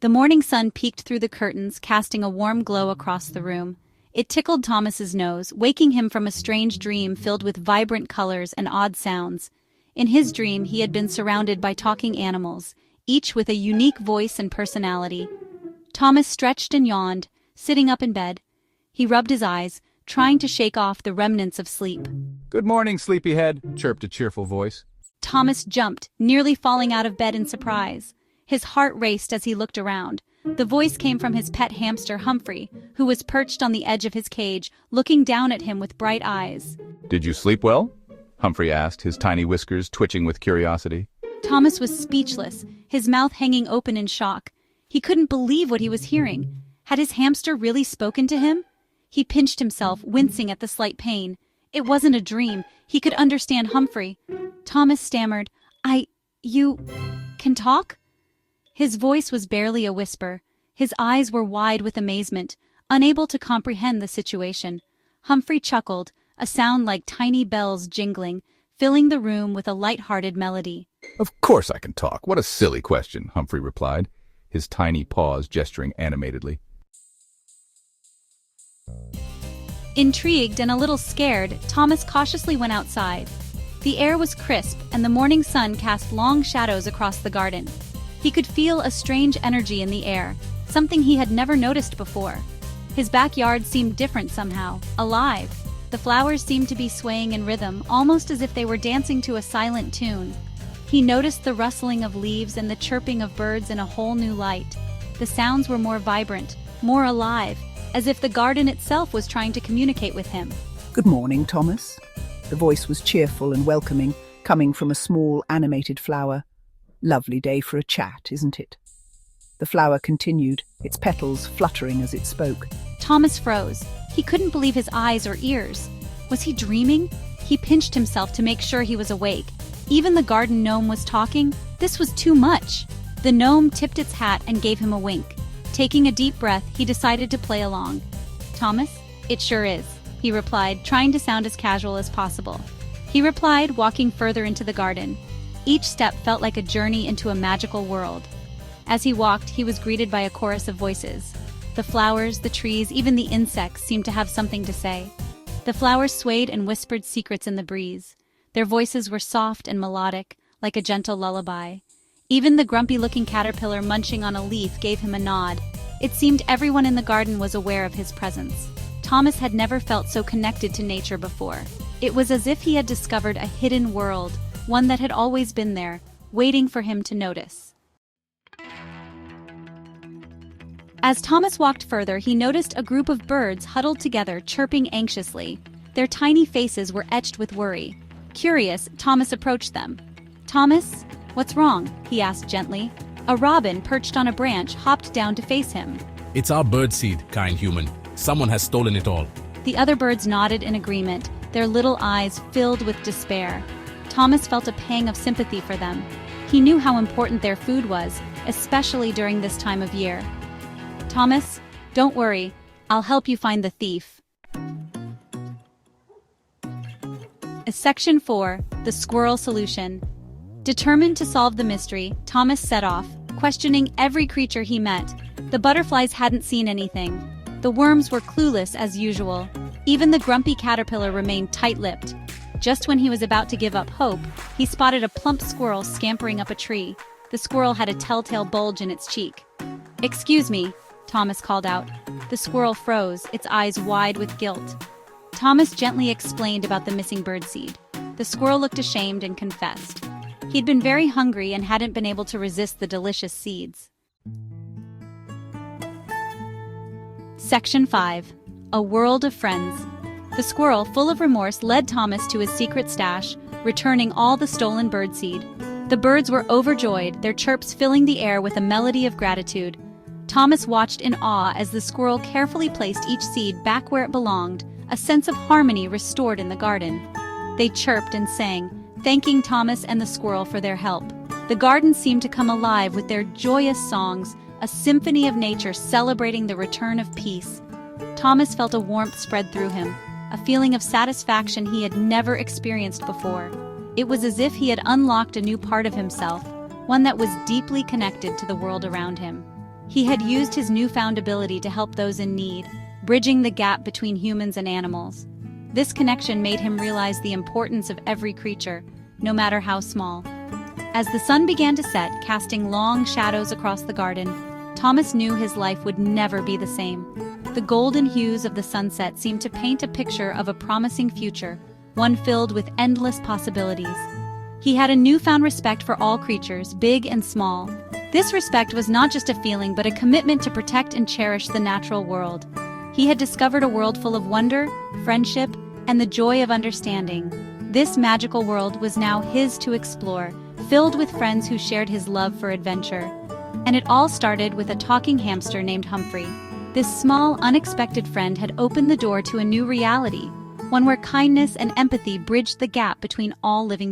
The morning sun peeked through the curtains, casting a warm glow across the room. It tickled Thomas's nose, waking him from a strange dream filled with vibrant colors and odd sounds. In his dream, he had been surrounded by talking animals, each with a unique voice and personality. Thomas stretched and yawned, sitting up in bed. He rubbed his eyes, trying to shake off the remnants of sleep. "Good morning, sleepyhead," chirped a cheerful voice. Thomas jumped, nearly falling out of bed in surprise. His heart raced as he looked around. The voice came from his pet hamster, Humphrey, who was perched on the edge of his cage, looking down at him with bright eyes. "Did you sleep well?" Humphrey asked, his tiny whiskers twitching with curiosity. Thomas was speechless, his mouth hanging open in shock. He couldn't believe what he was hearing. Had his hamster really spoken to him? He pinched himself, wincing at the slight pain. It wasn't a dream. He could understand Humphrey. Thomas stammered, You can talk?" His voice was barely a whisper. His eyes were wide with amazement, unable to comprehend the situation. Humphrey chuckled, a sound like tiny bells jingling, filling the room with a light-hearted melody. "Of course I can talk. What a silly question," Humphrey replied, his tiny paws gesturing animatedly. Intrigued and a little scared, Thomas cautiously went outside. The air was crisp, and the morning sun cast long shadows across the garden. He could feel a strange energy in the air, something he had never noticed before. His backyard seemed different somehow, alive. The flowers seemed to be swaying in rhythm, almost as if they were dancing to a silent tune. He noticed the rustling of leaves and the chirping of birds in a whole new light. The sounds were more vibrant, more alive, as if the garden itself was trying to communicate with him. "Good morning, Thomas." The voice was cheerful and welcoming, coming from a small, animated flower. "Lovely day for a chat, isn't it?" The flower continued, its petals fluttering as it spoke. Thomas froze. He couldn't believe his eyes or ears. Was he dreaming? He pinched himself to make sure he was awake. Even the garden gnome was talking? This was too much. The gnome tipped its hat and gave him a wink. Taking a deep breath, he decided to play along. "Thomas, it sure is," he replied, trying to sound as casual as possible. He replied, walking further into the garden. Each step felt like a journey into a magical world. As he walked, he was greeted by a chorus of voices. The flowers, the trees, even the insects seemed to have something to say. The flowers swayed and whispered secrets in the breeze. Their voices were soft and melodic, like a gentle lullaby. Even the grumpy-looking caterpillar munching on a leaf gave him a nod. It seemed everyone in the garden was aware of his presence. Thomas had never felt so connected to nature before. It was as if he had discovered a hidden world, one that had always been there, waiting for him to notice. As Thomas walked further, he noticed a group of birds huddled together, chirping anxiously. Their tiny faces were etched with worry. Curious, Thomas approached them. "Thomas, what's wrong?" he asked gently. A robin, perched on a branch, hopped down to face him. "It's our birdseed, kind human. Someone has stolen it all." The other birds nodded in agreement, their little eyes filled with despair. Thomas felt a pang of sympathy for them. He knew how important their food was, especially during this time of year. "Thomas, don't worry. I'll help you find the thief." Section 4. The Squirrel Solution. Determined to solve the mystery, Thomas set off, questioning every creature he met. The butterflies hadn't seen anything. The worms were clueless as usual. Even the grumpy caterpillar remained tight-lipped. Just when he was about to give up hope, he spotted a plump squirrel scampering up a tree. The squirrel had a telltale bulge in its cheek. "Excuse me," Thomas called out. The squirrel froze, its eyes wide with guilt. Thomas gently explained about the missing birdseed. The squirrel looked ashamed and confessed. He'd been very hungry and hadn't been able to resist the delicious seeds. Section 5. A World of Friends. The squirrel, full of remorse, led Thomas to his secret stash, returning all the stolen birdseed. The birds were overjoyed, their chirps filling the air with a melody of gratitude. Thomas watched in awe as the squirrel carefully placed each seed back where it belonged, a sense of harmony restored in the garden. They chirped and sang, thanking Thomas and the squirrel for their help. The garden seemed to come alive with their joyous songs, a symphony of nature celebrating the return of peace. Thomas felt a warmth spread through him, a feeling of satisfaction he had never experienced before. It was as if he had unlocked a new part of himself, one that was deeply connected to the world around him. He had used his newfound ability to help those in need, bridging the gap between humans and animals. This connection made him realize the importance of every creature, no matter how small. As the sun began to set, casting long shadows across the garden, Thomas knew his life would never be the same. The golden hues of the sunset seemed to paint a picture of a promising future, one filled with endless possibilities. He had a newfound respect for all creatures, big and small. This respect was not just a feeling but a commitment to protect and cherish the natural world. He had discovered a world full of wonder, friendship, and the joy of understanding. This magical world was now his to explore, filled with friends who shared his love for adventure. And it all started with a talking hamster named Humphrey. This small, unexpected friend had opened the door to a new reality, one where kindness and empathy bridged the gap between all living